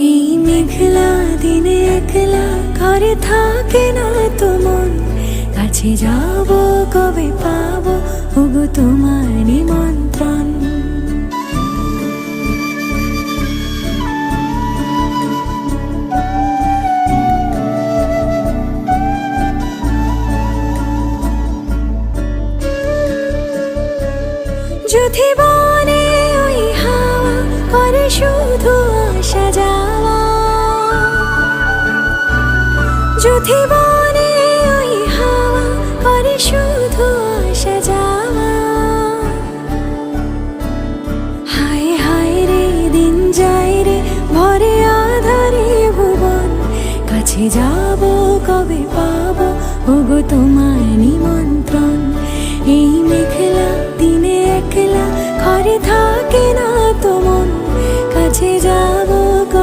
এই মেঘলা দিনে একলা ঘরে থাকে না তো মন, কাছে যাব কবে পাবো ওগো তোমার নিমন্ত্রণ। যদি বনে ওই হাওয়া করে শুধু আসা যাওয়া, যদি বনে ওই হাওয়া করে শুধু আসা যাওয়া, হায় হায় রে দিন যায় রে ভরে আধারে ভুবন, কাছে যাব কবে পাবো ওগো তোমার নিমন্ত্রণ।